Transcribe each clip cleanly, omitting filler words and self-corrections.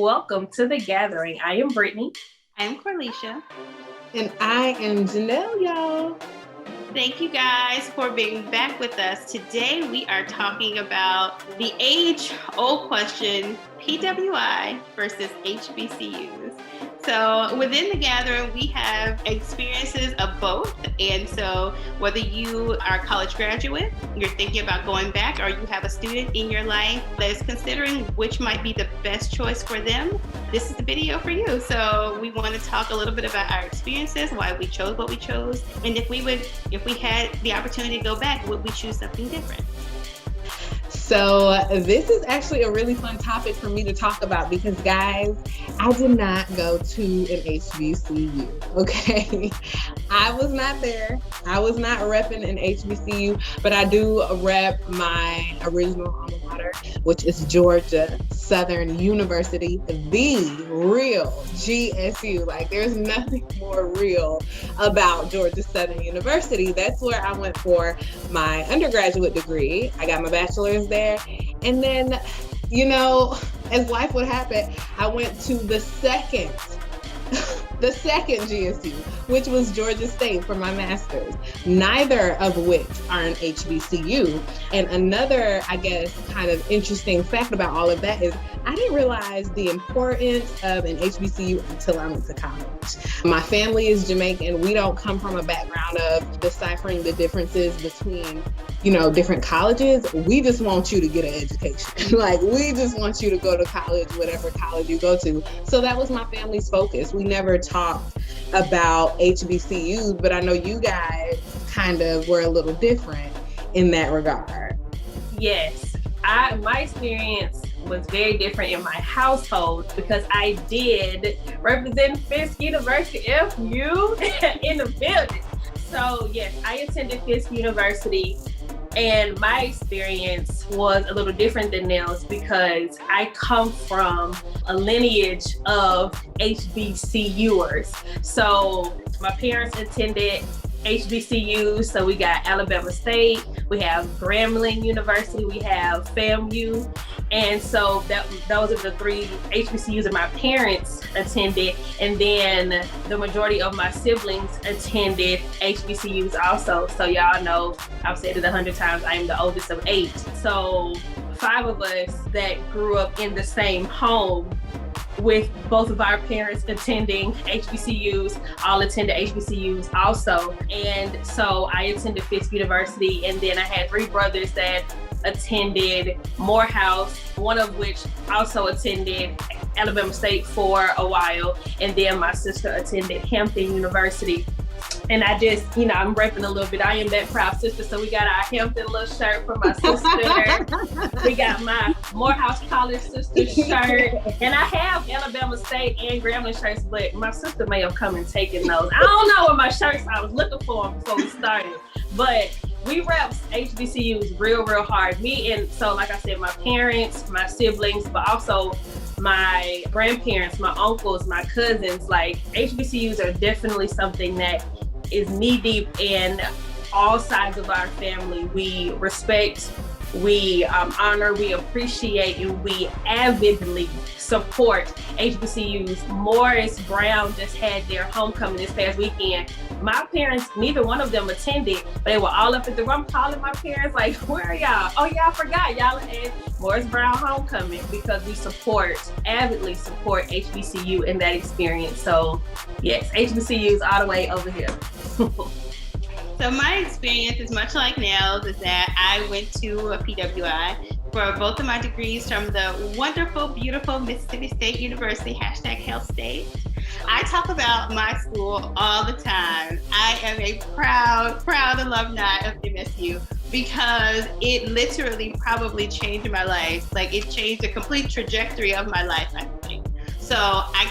Welcome to The Gathering. I am Brittany. I am Corlicia. And I am Janelle, y'all. Thank you guys for being back with us. Today we are talking about the age-old question, PWI versus HBCUs. So within The Gathering, we have experiences of both. And so whether you are a college graduate, you're thinking about going back, or you have a student in your life that is considering which might be the best choice for them, this is the video for you. So we want to talk a little bit about our experiences, why we chose what we chose, and if we had the opportunity to go back, would we choose something different? So this is actually a really fun topic for me to talk about because, guys, I did not go to an HBCU, okay? I was not there. I was not repping an HBCU, but I do rep my original alma mater, which is Georgia Southern University, the real GSU. Like, there's nothing more real about Georgia Southern University. That's where I went for my undergraduate degree. I got my bachelor's there. And then, you know, as life would happen, I went to the second GSU, which was Georgia State, for my master's, neither of which are an HBCU. And another, I guess, kind of interesting fact about all of that is I didn't realize the importance of an HBCU until I went to college. My family is Jamaican. We don't come from a background of deciphering the differences between, you know, different colleges. We just want you to get an education. Like, we just want you to go to college, whatever college you go to. So that was my family's focus. We never talked about HBCUs, but I know you guys kind of were a little different in that regard. Yes, my experience was very different in my household because I did represent Fisk University, FU, in the building. So yes, I attended Fisk University, and my experience was a little different than Nell's because I come from a lineage of HBCUers. So my parents attended HBCUs, so we got Alabama State, we have Grambling University, we have FAMU, and so those are the three HBCUs that my parents attended, and then the majority of my siblings attended HBCUs also. So y'all know, I've said it 100 times, I am the oldest of 8. So 5 of us that grew up in the same home with both of our parents attending HBCUs, all attended HBCUs also. And so I attended Fisk University, and then I had 3 brothers that attended Morehouse, one of which also attended Alabama State for a while, and then my sister attended Hampton University. And I just, you know, I'm repping a little bit. I am that proud sister. So we got our Hampton little shirt for my sister. We got my Morehouse College sister shirt. And I have Alabama State and Grambling shirts, but my sister may have come and taken those. I don't know what my shirts, I was looking for them before we started. But we rep HBCUs real hard. So like I said, my parents, my siblings, but also my grandparents, my uncles, my cousins, like HBCUs are definitely something that is knee deep in all sides of our family. We respect, we honor, we appreciate, and we avidly support HBCUs. Morris Brown just had their homecoming this past weekend. My parents, neither one of them attended, but they were all up at the room calling my parents like, where are y'all? Oh, y'all forgot, y'all at Morris Brown homecoming, because we avidly support HBCU in that experience. So yes, HBCUs all the way over here. So my experience is much like Nell's, is that I went to a PWI for both of my degrees from the wonderful, beautiful Mississippi State University, #HealthState. I talk about my school all the time. I am a proud alumni of MSU because it literally probably changed my life. Like, it changed the complete trajectory of my life, I think. So I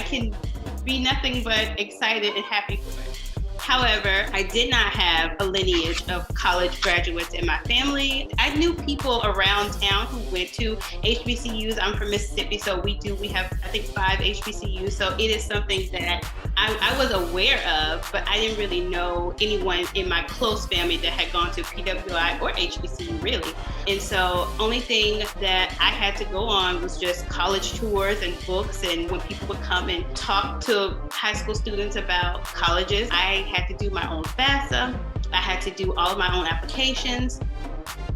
can be nothing but excited and happy for it. However, I did not have a lineage of college graduates in my family. I knew people around town who went to HBCUs. I'm from Mississippi, so we have, I think, 5 HBCUs. So it is something that I was aware of, but I didn't really know anyone in my close family that had gone to PWI or HBCU really. And so only thing that I had to go on was just college tours and books. And when people would come and talk to high school students about colleges, I had to do my own FAFSA. I had to do all of my own applications.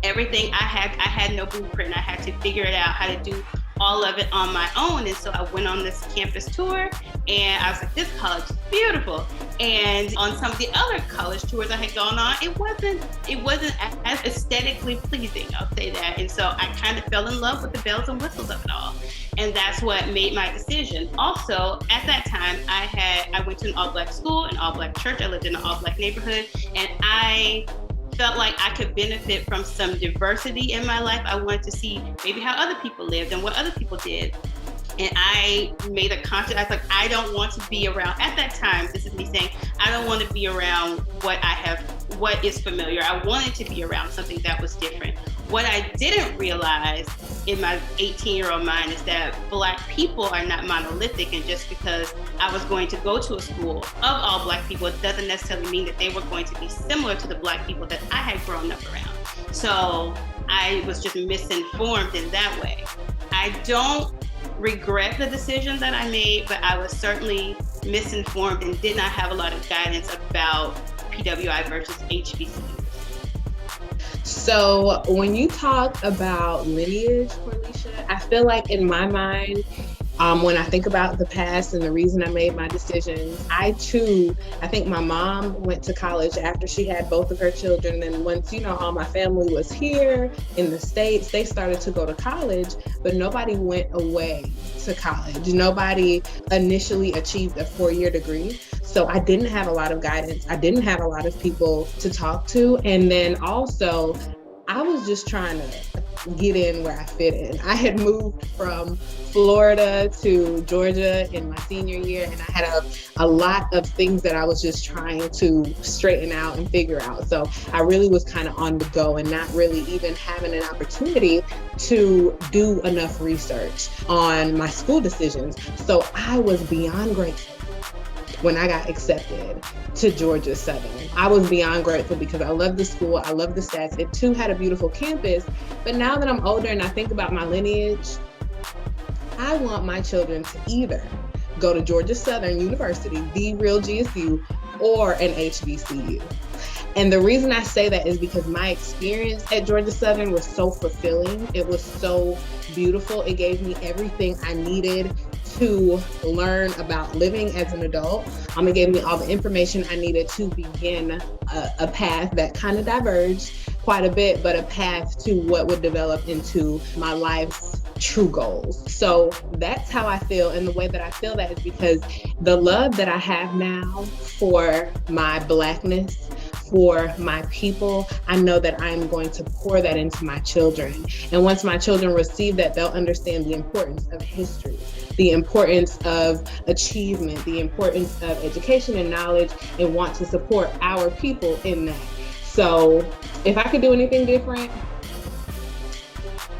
Everything I had no blueprint. I had to figure it out how to do all of it on my own. And so I went on this campus tour and I was like, this college is beautiful. And on some of the other college tours I had gone on, it wasn't as aesthetically pleasing, I'll say that. And so I kind of fell in love with the bells and whistles of it all. And that's what made my decision. Also, at that time, I went to an all-Black school, an all-Black church. I lived in an all-Black neighborhood, and I felt like I could benefit from some diversity in my life. I wanted to see maybe how other people lived and what other people did. And I made a conscious, I was like, I don't want to be around, at that time, this is me saying, I don't want to be around what is familiar. I wanted to be around something that was different. What I didn't realize in my 18-year-old mind is that Black people are not monolithic, and just because I was going to go to a school of all Black people, it doesn't necessarily mean that they were going to be similar to the Black people that I had grown up around. So I was just misinformed in that way. I don't regret the decision that I made, but I was certainly misinformed and did not have a lot of guidance about PWI versus HBCU. So when you talk about lineage, Corlisha, I feel like in my mind, when I think about the past and the reason I made my decisions, I think my mom went to college after she had both of her children. And once, all my family was here in the States, they started to go to college, but nobody went away to college. Nobody initially achieved a 4-year degree. So I didn't have a lot of guidance. I didn't have a lot of people to talk to. And then also, I was just trying to get in where I fit in. I had moved from Florida to Georgia in my senior year, and I had a lot of things that I was just trying to straighten out and figure out. So I really was kind of on the go and not really even having an opportunity to do enough research on my school decisions. So I was beyond grateful when I got accepted to Georgia Southern. I was beyond grateful because I love the school, I love the stats. It too had a beautiful campus, but now that I'm older and I think about my lineage, I want my children to either go to Georgia Southern University, the real GSU, or an HBCU. And the reason I say that is because my experience at Georgia Southern was so fulfilling. It was so beautiful. It gave me everything I needed to learn about living as an adult. It gave me all the information I needed to begin a path that kind of diverged quite a bit, but a path to what would develop into my life's true goals. So that's how I feel. And the way that I feel that is because the love that I have now for my Blackness, for my people, I know that I'm going to pour that into my children. And once my children receive that, they'll understand the importance of history, the importance of achievement, the importance of education and knowledge, and want to support our people in that. So if I could do anything different,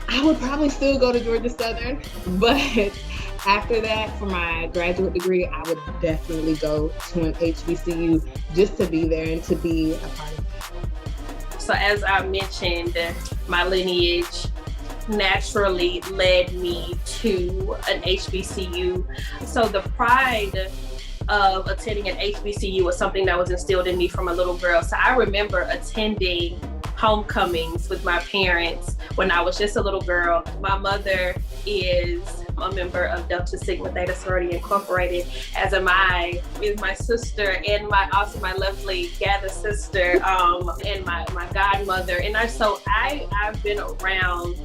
I would probably still go to Georgia Southern, but after that, for my graduate degree, I would definitely go to an HBCU just to be there and to be a part of that. So as I mentioned, my lineage naturally led me to an HBCU. So the pride of attending an HBCU was something that was instilled in me from a little girl. So I remember attending homecomings with my parents when I was just a little girl. My mother is a member of Delta Sigma Theta Sorority Incorporated, as am I, is my sister and also my lovely gather sister, and my godmother. And I've been around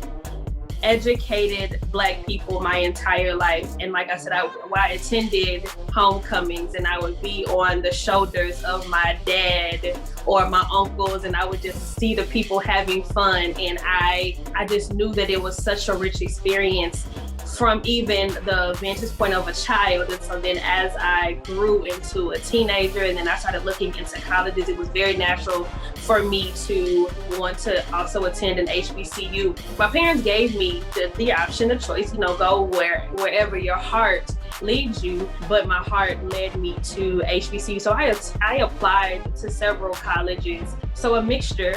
educated Black people my entire life. And like I said, I attended homecomings and I would be on the shoulders of my dad or my uncles, and I would just see the people having fun. And I just knew that it was such a rich experience from even the vantage point of a child. And so then as I grew into a teenager and then I started looking into colleges, it was very natural for me to want to also attend an HBCU. My parents gave me the option, the choice, go wherever your heart leads you, but my heart led me to HBCU. So I applied to several colleges, so a mixture,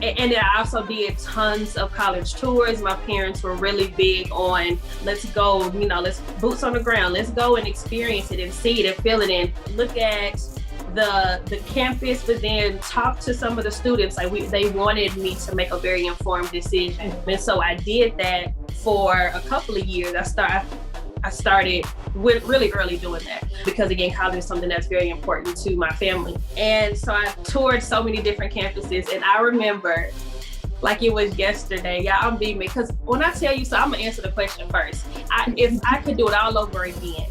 and I also did tons of college tours. My parents were really big on, let's go, let's boots on the ground, let's go and experience it and see it and feel it and look at the campus, but then talk to some of the students. They wanted me to make a very informed decision. And so I did that for a couple of years. I started really early doing that because, again, college is something that's very important to my family. And so I toured so many different campuses, and I remember like it was yesterday. Y'all beat me, because when I tell you, so I'm gonna answer the question first. If I could do it all over again,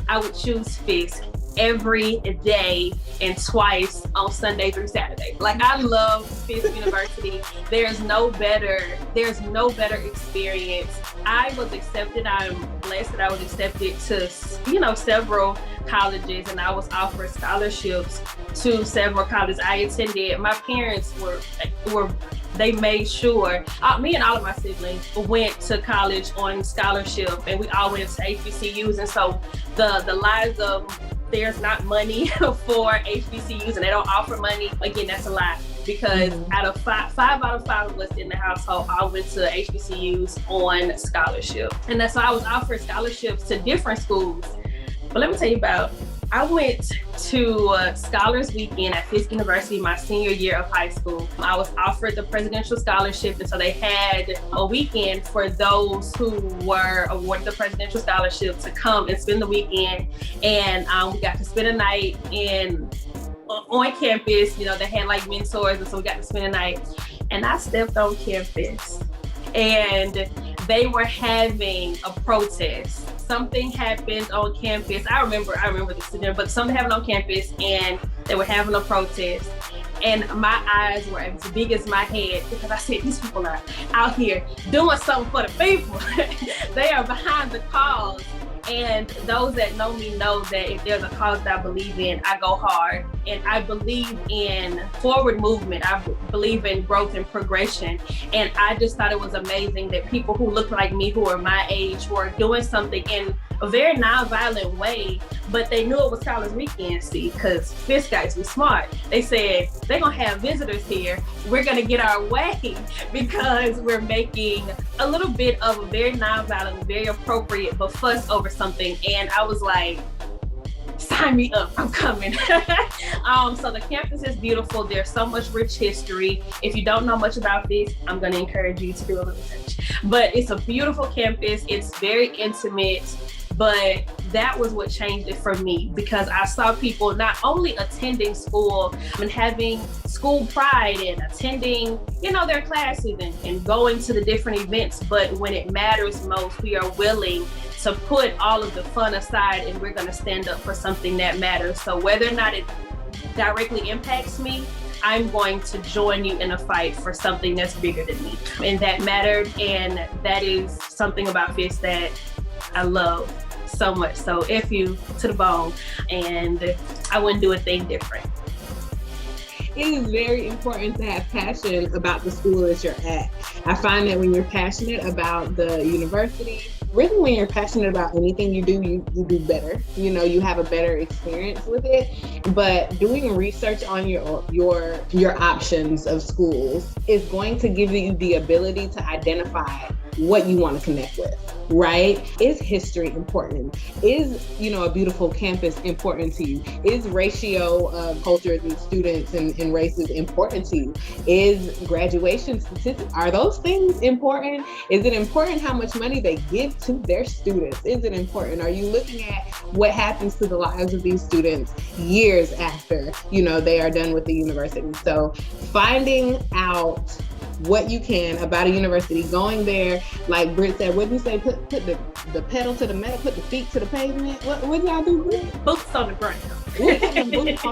I would choose Fisk every day and twice on Sunday through Saturday. Like, I love Fisk University. There's no better experience. I was accepted. I'm blessed that I was accepted to, several colleges, and I was offered scholarships to several colleges I attended. My parents they made sure, me and all of my siblings went to college on scholarship, and we all went to HBCUs. And so the lies of there's not money for HBCUs and they don't offer money, again, that's a lie. Because out of five out of five of us in the household, I went to HBCUs on scholarship. And that's why I was offered scholarships to different schools. But let me tell you about, I went to Scholars Weekend at Fisk University my senior year of high school. I was offered the presidential scholarship, and so they had a weekend for those who were awarded the presidential scholarship to come and spend the weekend. And we got to spend a night on campus. They had like mentors, and so we got to spend a night. And I stepped on campus, and they were having a protest. Something happened on campus. I remember this incident, but something happened on campus, and they were having a protest. And my eyes were as big as my head, because I said, these people are out here doing something for the people. They are behind the cause. And those that know me know that if there's a cause that I believe in, I go hard. And I believe in forward movement. I believe in growth and progression. And I just thought it was amazing that people who look like me, who are my age, were doing something in a very non-violent way, but they knew it was Scholars Weekend, see, because Fisk guys were smart. They said, they're gonna have visitors here. We're gonna get our way, because we're making a little bit of a very non-violent, very appropriate, but fuss over something. And I was like, sign me up, I'm coming. So the campus is beautiful. There's so much rich history. If you don't know much about Fisk, I'm gonna encourage you to do a little research. But it's a beautiful campus. It's very intimate. But that was what changed it for me, because I saw people not only attending school and having school pride and attending, their classes and going to the different events, but when it matters most, we are willing to put all of the fun aside, and we're going to stand up for something that matters. So whether or not it directly impacts me, I'm going to join you in a fight for something that's bigger than me. And that mattered, and that is something about Fisk that I love so much. So F you to the bone, and I wouldn't do a thing different. It is very important to have passion about the school that you're at. I find that when you're passionate about the university, really when you're passionate about anything you do, you do better. You have a better experience with it. But doing research on your options of schools is going to give you the ability to identify what you want to connect with, right? Is history important? Is, a beautiful campus important to you? Is ratio of cultures and students and races important to you? Is graduation statistics, are those things important? Is it important how much money they give to their students? Is it important? Are you looking at what happens to the lives of these students years after, they are done with the university? So finding out what you can about a university, going there, like Britt said, what did you say, put the pedal to the metal, put the feet to the pavement? What y'all do, Britt? Boots on the ground. Put them boots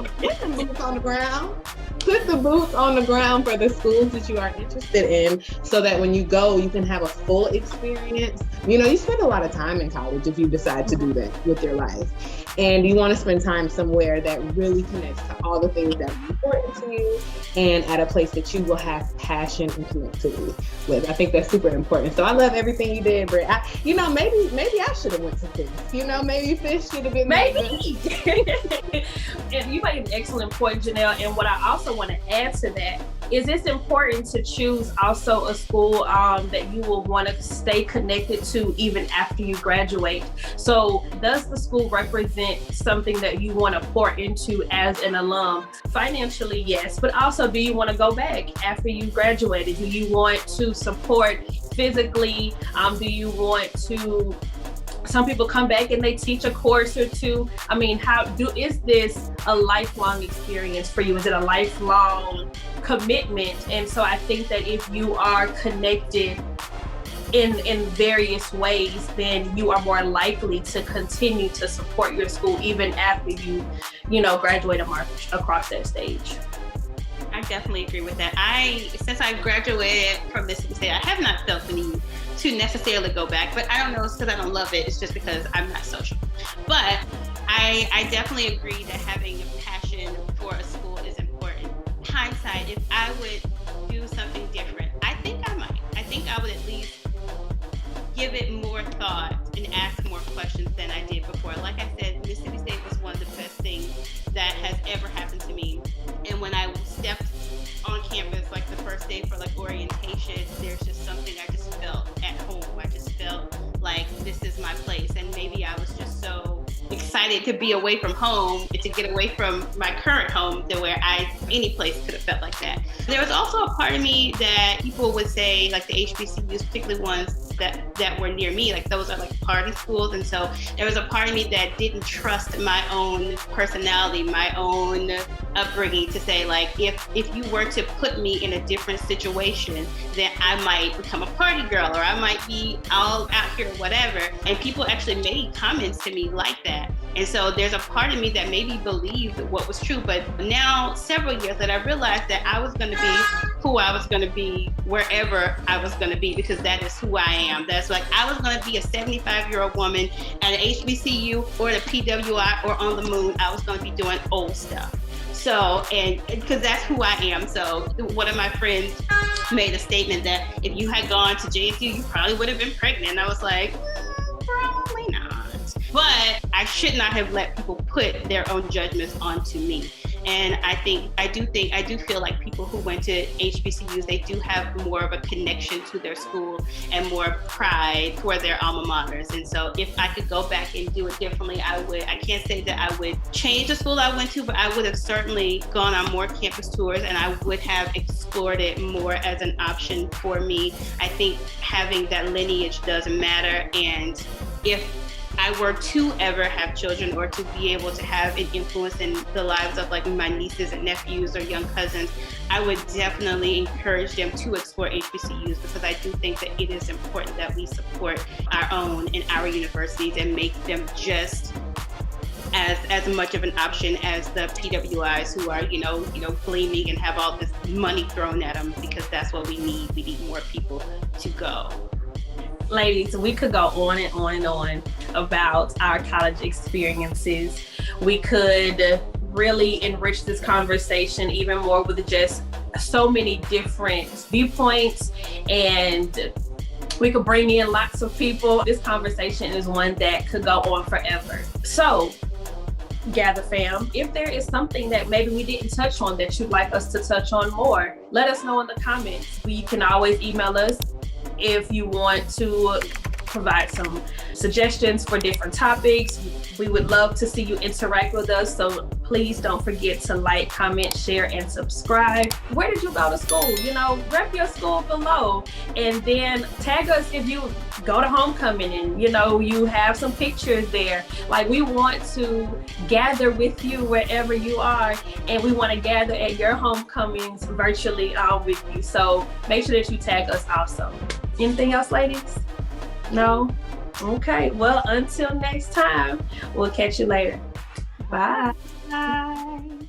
on the ground. Put the boots on the ground for the schools that you are interested in so that when you go, you can have a full experience. You know, you spend a lot of time in college if you decide to do that with your life. And you want to spend time somewhere that really connects to all the things that are important to you and at a place that you will have passion and connectivity with. I think that's super important. So I love everything you did, Britt. Maybe I should have went to Fisk. Maybe Fisk should have been maybe. And you made an excellent point, Janelle. And what I also want to add to that is it's important to choose also a school that you will want to stay connected to even after you graduate. So does the school represent something that you want to pour into as an alum? Financially, yes, but also do you want to go back after you graduated? Do you want to support physically? Do you want to, some people come back and they teach a course or two. I mean, is this a lifelong experience for you? Is it a lifelong commitment? And so I think that if you are connected in various ways, then you are more likely to continue to support your school even after you graduate and march across that stage. I definitely agree with that. Since I graduated from Mississippi State, I have not felt the need to necessarily go back, but I don't know, it's because I don't love it. It's just because I'm not social. But I definitely agree that having a passion for a school is important. Hindsight, if I would do something different, I think I might. I think I would at least give it more thought and ask more questions than I did before. Like I said, Mississippi State was one of the best things that has ever happened to me. And when I stepped on campus, like the first day for like orientation, there's just something I just felt at home. I just felt like this is my place. And maybe I was just so excited to be away from home and to get away from my current home to where any place could have felt like that. There was also a part of me that people would say, like the HBCUs, particularly ones that were near me, like those are like party schools. And so there was a part of me that didn't trust my own personality, my own upbringing to say, like, if you were to put me in a different situation, then I might become a party girl or I might be all out here or whatever. And people actually made comments to me like that. And so there's a part of me that maybe believed what was true, but now several years that I realized that I was going to be who I was going to be wherever I was going to be, because that is who I am. That's like, I was going to be a 75-year-old woman at an HBCU or the PWI or on the moon. I was going to be doing old stuff. So, and because that's who I am. So one of my friends made a statement that if you had gone to JSU, you probably would have been pregnant. And I was like, probably not. But I should not have let people put their own judgments onto me. And I do feel like people who went to HBCUs, they do have more of a connection to their school and more pride for their alma maters. And so if I could go back and do it differently, I would. I can't say that I would change the school I went to, but I would have certainly gone on more campus tours and I would have explored it more as an option for me. I think having that lineage does matter. And if I were to ever have children or to be able to have an influence in the lives of like my nieces and nephews or young cousins, I would definitely encourage them to explore HBCUs, because I do think that it is important that we support our own in our universities and make them just as much of an option as the PWIs who are, gleaming and have all this money thrown at them, because that's what we need. We need more people to go. Ladies, we could go on and on and on about our college experiences. We could really enrich this conversation even more with just so many different viewpoints, and we could bring in lots of people. This conversation is one that could go on forever. So, Gather fam, if there is something that maybe we didn't touch on that you'd like us to touch on more, let us know in the comments. You can always email us if you want to provide some suggestions for different topics. We would love to see you interact with us. So please don't forget to like, comment, share, and subscribe. Where did you go to school? Rep your school below, and then tag us if you go to homecoming and you have some pictures there. Like, we want to gather with you wherever you are, and we want to gather at your homecomings virtually with you. So make sure that you tag us also. Anything else, ladies? No? Okay. Well, until next time, we'll catch you later. Bye. Bye.